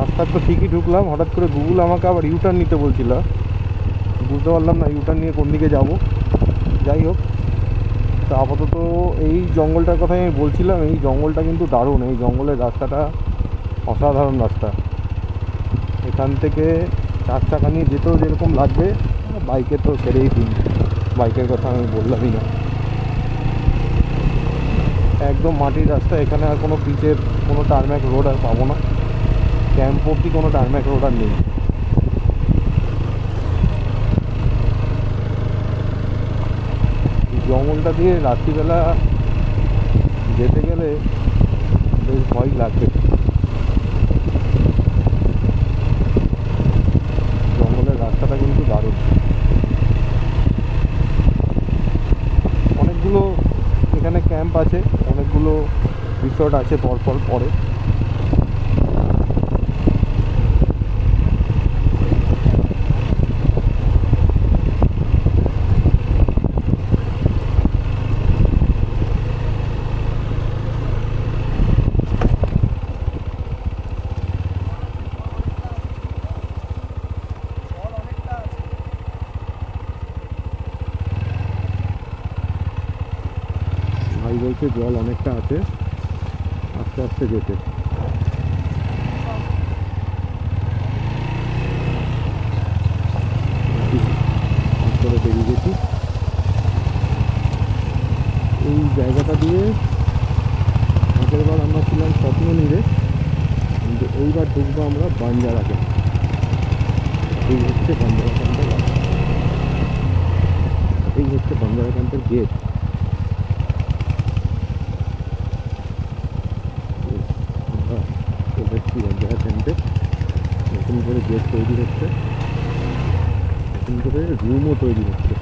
রাস্তা তো ঠিকই ঢুকলাম, হঠাৎ করে গুগল আমাকে আবার ইউটার্ন নিতে বলছিল, বুঝতে পারলাম না ইউটার্ন নিয়ে কোন দিকে যাব। যাই হোক, তো আপাতত এই জঙ্গলটার কথাই আমি বলছিলাম, এই জঙ্গলটা কিন্তু দারুণ। এই জঙ্গলের রাস্তাটা অসাধারণ রাস্তা। এখান থেকে 4 চাকা নিয়ে যেতেও যেরকম লাগবে, বাইকে তো সেরেই দিন, বাইকের কথা আমি বললামই না। একদম মাটির রাস্তা, এখানে আর কোনো পিচের কোনো টারম্যাক রোড আর পাবো না। ক্যাম্প অব্দি কোনো টারম্যাক রোড আর নেই। জঙ্গলটা দিয়ে রাত্রিবেলা যেতে গেলে বেশ ভয় লাগবে। জঙ্গলের রাস্তাটা কিন্তু দারুণ। অনেকগুলো এখানে ক্যাম্প আছে, অনেকগুলো রিসর্ট আছে পরপর পরে। ভাই বলছে জল অনেকটা আছে, আস্তে আস্তে যেতে। করে বেরিয়ে গেছি। এই জায়গাটা দিয়ে আগের বার আমরা ছিলাম স্বপ্ননীড়ে, কিন্তু এইবার ঢুকবো আমরা বাঞ্জারা ক্যাম্প। এই হচ্ছে বাঞ্জারা ক্যাম্পের রাস্তা, এই হচ্ছে বাঞ্জারা ক্যাম্পের গেট। চলে এসেছি বাঞ্জারা ক্যাম্পে। নতুন করে গেট তৈরি হচ্ছে, নতুন করে রুমও তৈরি হচ্ছে।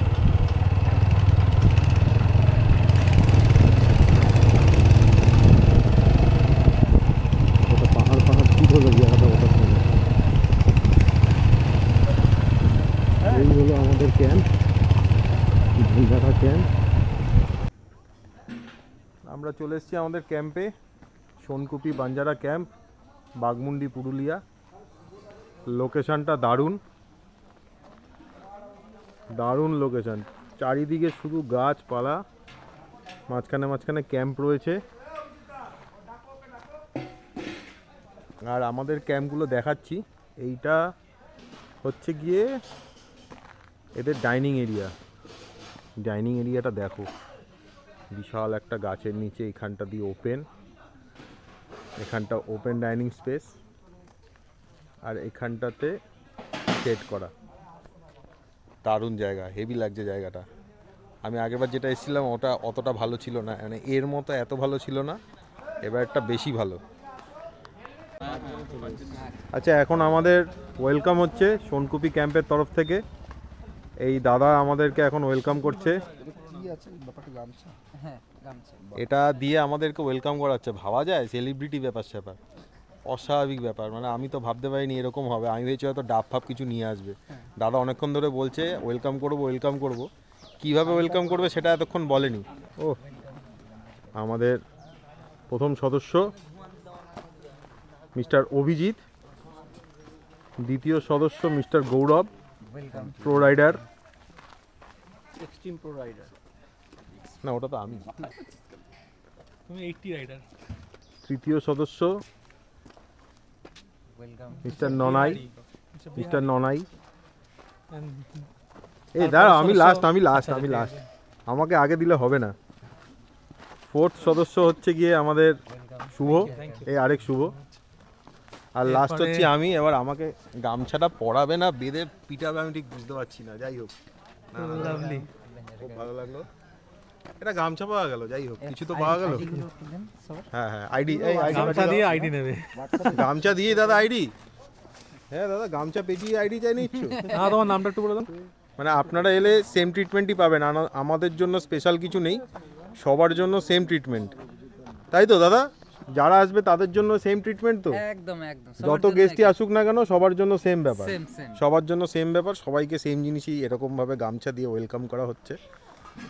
ওটা পাহাড় পাহাড় কি হলো জায়গাটা, ওটা শোনো। এই হলো আমাদের ক্যাম্প, বাঞ্জারা ক্যাম্প। আমরা চলে এসেছি আমাদের ক্যাম্পে, সোনকুপি বাঞ্জারা ক্যাম্প, বাঘমুন্ডি, পুরুলিয়া। লোকেশনটা দারুণ, দারুণ লোকেশন। চারিদিকে শুধু গাছপালা, মাঝখানে মাঝখানে ক্যাম্প রয়েছে। আর আমাদের ক্যাম্পগুলো দেখাচ্ছি। এইটা হচ্ছে গিয়ে এদের ডাইনিং এরিয়া। ডাইনিং এরিয়াটা দেখো, বিশাল একটা গাছের নিচে, এখানটা দিয়ে ওপেন, এখানটা ওপেন ডাইনিং স্পেস, আর এখানটাতে সেট করা। দারুণ জায়গা, হেভি লাগছে জায়গাটা। আমি আগেরবার যেটা এসেছিলাম ওটা অতটা ভালো ছিল না, মানে এর মতো এত ভালো ছিল না, এবার একটা বেশি ভালো। আচ্ছা, এখন আমাদের ওয়েলকাম হচ্ছে সোনকুপি ক্যাম্পের তরফ থেকে। এই দাদা আমাদেরকে এখন ওয়েলকাম করছে। এটা দিয়ে আমাদেরকে ওয়েলকাম করাচ্ছে, ভাবা যায় সেলিব্রিটি ব্যাপার স্যাপার, অস্বাভাবিক ব্যাপার। মানে আমি তো ভাবতে পারিনি এরকম হবে। আমি ভেবেছি হয়তো ডাব ফাপ কিছু নিয়ে আসবে। দাদা অনেকক্ষণ ধরে বলছে ওয়েলকাম করবো ওয়েলকাম করবো, কীভাবে ওয়েলকাম করবে সেটা এতক্ষণ বলেনি। ও, আমাদের প্রথম সদস্য মিস্টার অভিজিৎ, দ্বিতীয় সদস্য mister Gaurav, pro rider, extreme pro rider. না ওটা তো আমি। তুমি 80 রাইডার। তৃতীয় সদস্য মিস্টার ননাই, মিস্টার ননাই। এই দাঁড়াও, আমি লাস্ট, আমি লাস্ট, আমি লাস্ট, আমাকে আগে দিলে হবে না। ফোর্থ সদস্য হচ্ছে গিয়ে আমাদের শুভ, এই আরেক শুভ। আর লাস্ট হচ্ছে আমি। এবার আমাকে গামছাটা পরাবে না বেঁধে পিটাবে, আমি ঠিক বুঝতে পারছি না। যাই হোক, খুব ভালো লাগলো। এটা গামছা পাওয়া গেল, যাই হোক কিছু তো পাওয়া গেল। হ্যাঁ হ্যাঁ, আইডি, এই গামছা দিয়ে আইডি নেবে। গামছা দিয়ে দাদা আইডি। হ্যাঁ দাদা, গামছা পেটিয়ে আইডি চাই নিচ্ছ? হ্যাঁ, তোমার নামটা একটু বলে দাও। মানে আপনারা এলে সেম ট্রিটমেন্টই পাবেন, আমাদের জন্য স্পেশাল কিছু নেই, সবার জন্য সেম ট্রিটমেন্ট, তাই তো দাদা? যারা আসবে তাদের জন্য সেম ট্রিটমেন্ট তো? একদম একদম, যত গেস্টই আসুক না কেন সবার জন্য সেম ব্যাপার, সেম সেম। সবার জন্য সেম ব্যাপার, সবাইকে সেম জিনিসই এরকমভাবে গামছা দিয়ে ওয়েলকাম করা হচ্ছে।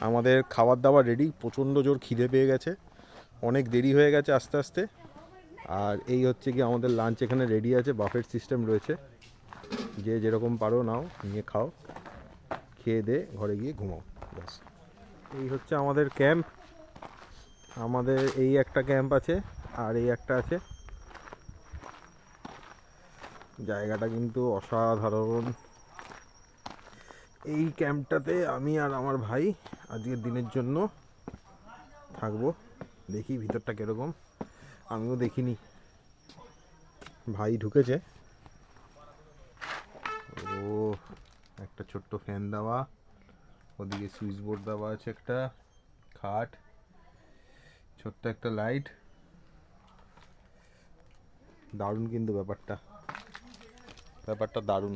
আমাদের খাবার দাবার রেডি, প্রচণ্ড জোর খিদে পেয়ে গেছে, অনেক দেরি হয়ে গেছে আস্তে আস্তে। আর এই হচ্ছে কি আমাদের লাঞ্চ এখানে রেডি আছে, বাফেট সিস্টেম রয়েছে, যে যেরকম পারো নাও, নিয়ে খাও, খেয়ে দে ঘরে গিয়ে ঘুমাও, ব্যাস। এই হচ্ছে আমাদের ক্যাম্প। আমাদের এই একটা ক্যাম্প আছে আর এই একটা আছে। জায়গাটা কিন্তু অসাধারণ। এই ক্যাম্পটাতে আমি আর আমার ভাই আজকের দিনের জন্য থাকবো। দেখি ভিতরটা কীরকম, আমিও দেখিনি, ভাই ঢুকেছে। ও একটা ছোট্ট ফ্যান দেওয়া, ওদিকে সুইচ বোর্ড দেওয়া আছে, একটা খাট, ছোট্ট একটা লাইট। দারুণ কিন্তু ব্যাপারটা দারুণ।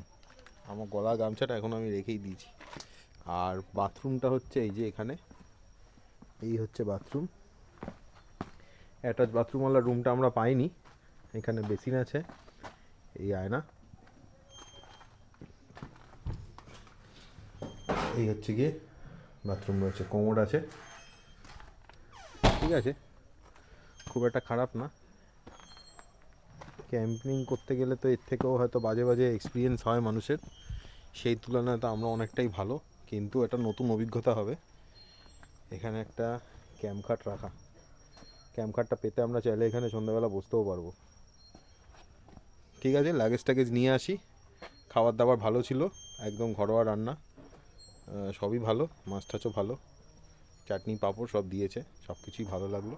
আমার গলা গামছাটা এখন আমি রেখেই দিয়েছি। আর বাথরুমটা হচ্ছে এই যে এখানে, এই হচ্ছে বাথরুম। অ্যাটাচ বাথরুমওয়ালা রুমটা আমরা পাইনি। এখানে বেসিন আছে, এই আয়না, এই হচ্ছে গিয়ে বাথরুম রয়েছে, কোমোড আছে, ঠিক আছে, খুব একটা খারাপ না। ক্যাম্পিং করতে গেলে তো এর থেকেও হয়তো বাজে বাজে এক্সপিরিয়েন্স হয় মানুষের, সেই তুলনায় তো আমরা অনেকটাই ভালো, কিন্তু এটা নতুন অভিজ্ঞতা হবে। এখানে একটা ক্যাম্প খাট রাখা, ক্যাম্প খাটটা পেতে আমরা চাইলে এখানে সন্ধ্যাবেলা বসতেও পারবো। ঠিক আছে, লাগেজ টাগেজ নিয়ে আসি। খাবার দাবার ভালো ছিল, একদম ঘরোয়া রান্না, সবই ভালো, মাছ টাছও ভালো, চাটনি পাঁপড় সব দিয়েছে, সব কিছুই ভালো লাগলো।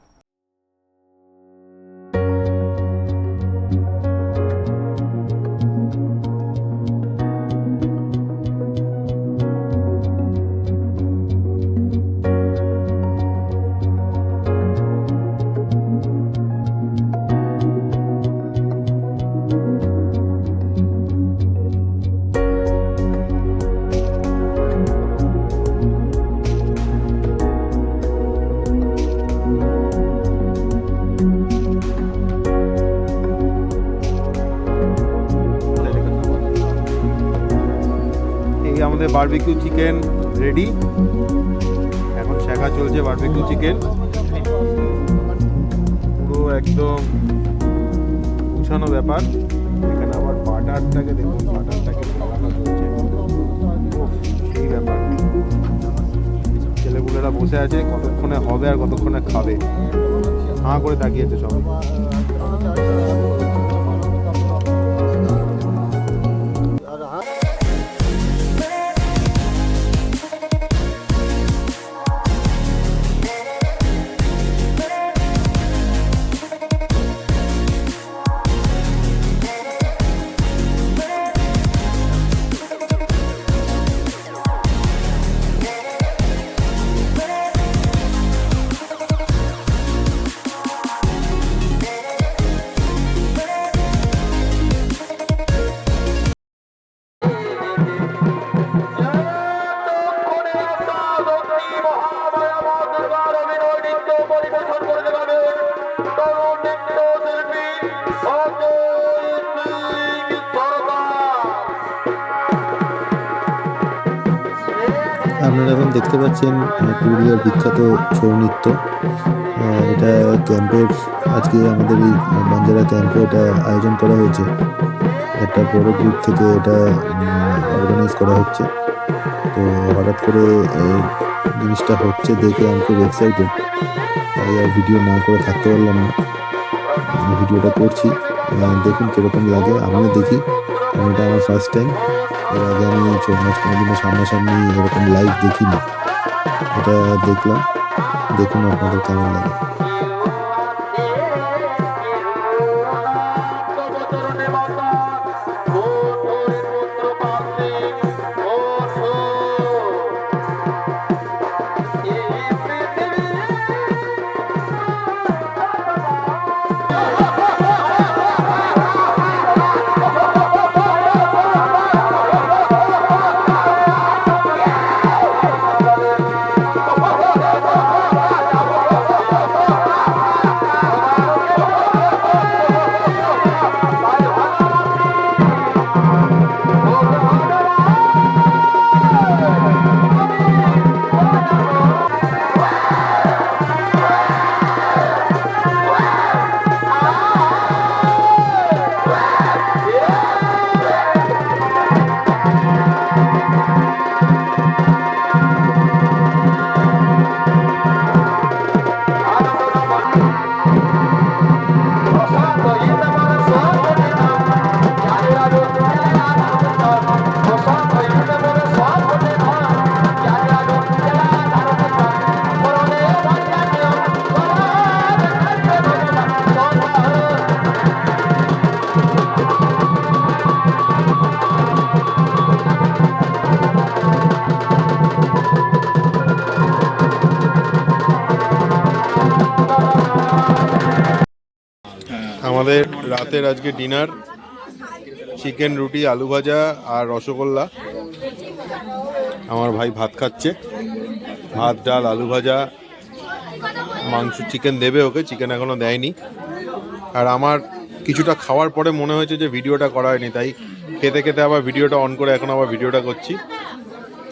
আমাদের বারবিকিউ চিকেন রেডি, এখন শেখা চলছে বারবিকিউ চিকেন, পুরো একদম গুছানো ব্যাপার। এখানে আবার বাটারটাকে দেখুন, বাটারটাকে খাওয়ানো চলছে, সেই ব্যাপার। ছেলেগুলোরা বসে আছে, কতক্ষণে হবে আর কতক্ষণে খাবে, হাঁ করে তাকিয়েছে সবাই। আপনারা এখন দেখতে পাচ্ছেন পুরুলিয়ার বিখ্যাত ছৌ নৃত্য। এটা ক্যাম্পের, আজকে আমাদের এই বাঞ্জারা ক্যাম্পে এটা আয়োজন করা হয়েছে। একটা বড় গ্রুপ থেকে এটা অর্গানাইজ করা হচ্ছে। তো হঠাৎ করে জিনিসটা হচ্ছে দেখে আমি খুব এক্সাইটেড, তাই আর ভিডিও না করে থাকতে পারলাম না, ভিডিওটা করছি। দেখুন কীরকম লাগে, আমিও দেখি, কারণ এটা আমার ফার্স্ট টাইম। এর আগে আমি ছৌ নাচ কোনোদিনও সামনাসামনি এরকম লাইভ দেখিনি, এটা দেখলাম। দেখুন আপনাদের কেমন লাগে। রাতের আজকে ডিনার চিকেন রুটি, আলু ভাজা আর রসগোল্লা। আমার ভাই ভাত খাচ্ছে, ভাত, ডাল, আলু ভাজা, মাংস, চিকেন দেবে ওকে, চিকেন এখনো দেয়নি। আর আমার কিছুটা খাওয়ার পরে মনে হয়েছে যে ভিডিওটা করা হয়নি, তাই খেতে খেতে আবার ভিডিওটা অন করে এখন আবার ভিডিওটা করছি।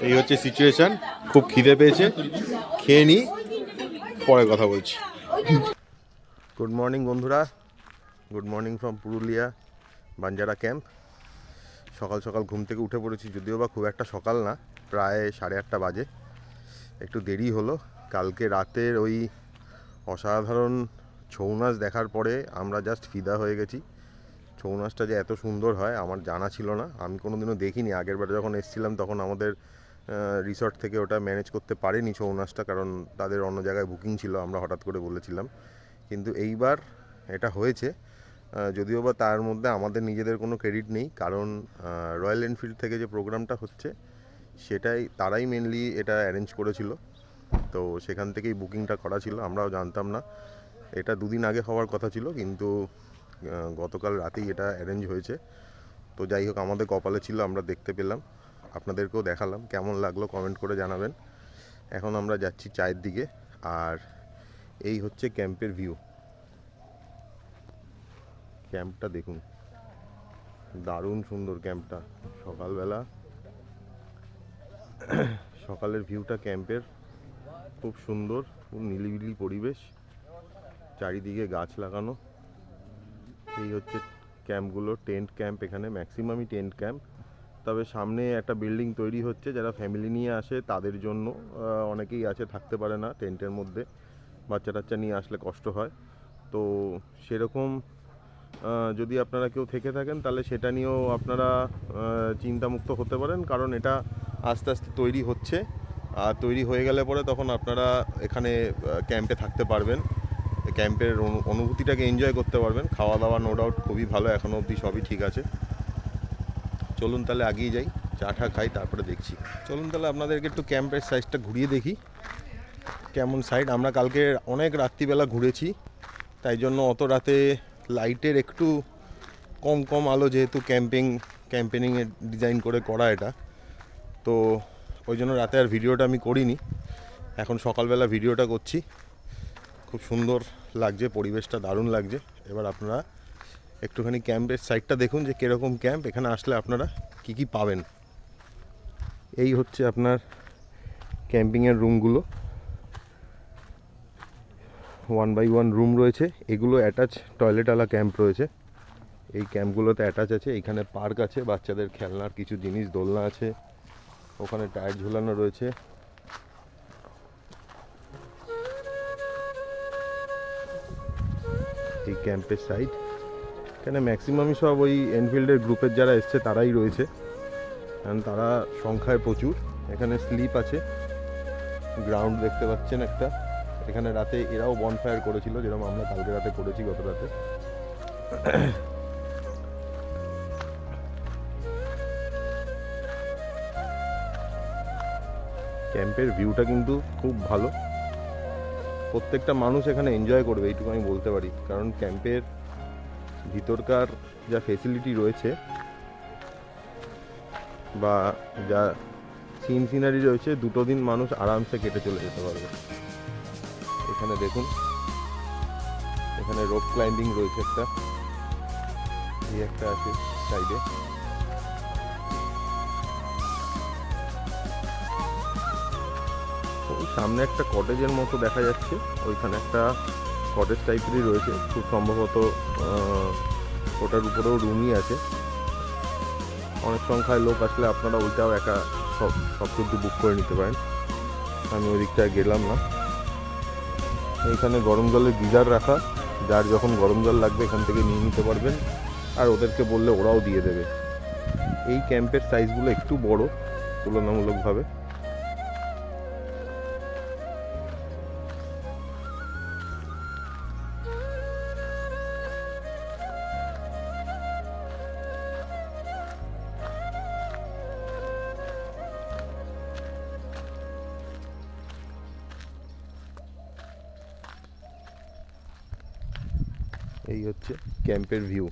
এই হচ্ছে সিচুয়েশান। খুব খিদে পেয়েছে, খেয়ে নিই, পরে কথা বলছি। গুড মর্নিং বন্ধুরা, good morning from Purulia Banjara camp. সকাল সকাল ঘুম থেকে উঠে পড়েছি, যদিও বা খুব একটা সকাল না, প্রায় 8:30 বাজে। একটু দেরি হলো। কালকে রাতের ওই অসাধারণ ছৌ নাচ দেখার পরে আমরা জাস্ট ফিদা হয়ে গেছি। ছৌ নাচটা যে এত সুন্দর হয় আমার জানা ছিল না, আমি কোনোদিনও দেখিনি। আগেরবার যখন এসেছিলাম তখন আমাদের রিসর্ট থেকে ওটা ম্যানেজ করতে পারেনি ছৌ নাচটা, কারণ তাদের অন্য জায়গায় বুকিং ছিল, আমরা হঠাৎ করে বলেছিলাম। কিন্তু এইবার এটা হয়েছে, যদিও বা তার মধ্যে আমাদের নিজেদের কোনো ক্রেডিট নেই, কারণ রয়্যাল এনফিল্ড থেকে যে প্রোগ্রামটা হচ্ছে সেটাই তারাই মেনলি এটা অ্যারেঞ্জ করেছিল। তো সেখান থেকেই বুকিংটা করা ছিল, আমরাও জানতাম না। এটা 2 দিন আগে হওয়ার কথা ছিল, কিন্তু গতকাল রাতেই এটা অ্যারেঞ্জ হয়েছে। তো যাই হোক, আমাদের কপালে ছিল, আমরা দেখতে পেলাম, আপনাদেরকেও দেখালাম। কেমন লাগলো কমেন্ট করে জানাবেন। এখন আমরা যাচ্ছি চায়ের দিকে। আর এই হচ্ছে ক্যাম্পের ভিউ। ক্যাম্পটা দেখুন, দারুণ সুন্দর ক্যাম্পটা। সকালবেলা সকালের ভিউটা ক্যাম্পের খুব সুন্দর, খুব নিলিবিলি পরিবেশ, চারিদিকে গাছ লাগানো। এই হচ্ছে ক্যাম্পগুলো, টেন্ট ক্যাম্প। এখানে ম্যাক্সিমামই টেন্ট ক্যাম্প, তবে সামনে একটা বিল্ডিং তৈরি হচ্ছে, যারা ফ্যামিলি নিয়ে আসে তাদের জন্য। অনেকেই আছে থাকতে পারে না টেন্টের মধ্যে, বাচ্চা টাচ্চা নিয়ে আসলে কষ্ট হয়। তো সেরকম যদি আপনারা কেউ থেকে থাকেন তাহলে সেটা নিয়েও আপনারা চিন্তামুক্ত হতে পারেন, কারণ এটা আস্তে আস্তে তৈরি হচ্ছে। আর তৈরি হয়ে গেলে পরে তখন আপনারা এখানে ক্যাম্পে থাকতে পারবেন, ক্যাম্পের অনুভূতিটাকে এনজয় করতে পারবেন। খাওয়া দাওয়া নো ডাউট খুবই ভালো, এখনও অবধি সবই ঠিক আছে। চলুন তাহলে আগিয়ে যাই, চাটা খাই, তারপরে দেখছি। চলুন তাহলে আপনাদেরকে একটু ক্যাম্পের সাইজটা ঘুরিয়ে দেখি কেমন সাইড। আমরা কালকে অনেক রাত্রিবেলা ঘুরেছি, তাই জন্য অত রাতে লাইটের একটু কম আলো, যেহেতু ক্যাম্পেনিংয়ের ডিজাইন করে করা এটা, তো ওই জন্য রাতে আর ভিডিওটা আমি করিনি। এখন সকালবেলা ভিডিওটা করছি। খুব সুন্দর লাগছে, পরিবেশটা দারুণ লাগছে। এবার আপনারা একটুখানি ক্যাম্পের সাইডটা দেখুন যে কীরকম ক্যাম্প। এখানে আসলে আপনারা কি পাবেন। এই হচ্ছে আপনার ক্যাম্পিংয়ের রুমগুলো, 1 by 1 রুম রয়েছে। এগুলো অ্যাটাচ টয়লেটওয়ালা ক্যাম্প রয়েছে। এই ক্যাম্পগুলোতে অ্যাটাচ আছে। এখানে পার্ক আছে, বাচ্চাদের খেলনার কিছু জিনিস, দোলনা আছে, ওখানে টায়ার ঝুলানো রয়েছে। এই ক্যাম্পের সাইড, এখানে ম্যাক্সিমামই সব ওই এনফিল্ডের গ্রুপের যারা এসছে তারাই রয়েছে, কারণ তারা সংখ্যায় প্রচুর। এখানে স্লিপ আছে, গ্রাউন্ড দেখতে পাচ্ছেন একটা। এখানে রাতে এরাও বনফায়ার করেছিল, যেরকম আমরা কালকে রাতে করেছি, গত রাতে। ক্যাম্পের ভিউটা কিন্তু খুব ভালো, প্রত্যেকটা মানুষ এখানে এনজয় করবে এইটুকু আমি বলতে পারি, কারণ ক্যাম্পের ভিতরকার যা ফেসিলিটি রয়েছে বা যা সিনারি রয়েছে, 2 দিন মানুষ আরামসে কেটে চলে যেতে পারবে। এখানে দেখুন, এখানে রোপ ক্লাইম্বিং রয়েছে একটা, এই একটা আছে সাইডে। ওই সামনে একটা কটেজের মতো দেখা যাচ্ছে, ওইখানে একটা কটেজ টাইপেরই রয়েছে, খুব সম্ভবত ওটার উপরেও রুমই আছে। অনেক সংখ্যায় লোক আসলে আপনারা ওইটাও সব কিছু বুক করে নিতে পারেন। আমি ওই দিকটায় গেলাম না। এইখানে গরম জলের গিজার রাখা, যার যখন গরম জল লাগবে এখান থেকে নিয়ে নিতে পারবেন, আর ওদেরকে বললে ওরাও দিয়ে দেবে। এই ক্যাম্পের সাইজগুলো একটু বড় তুলনামূলকভাবে। এই হচ্ছে ক্যাম্পের ভিউ।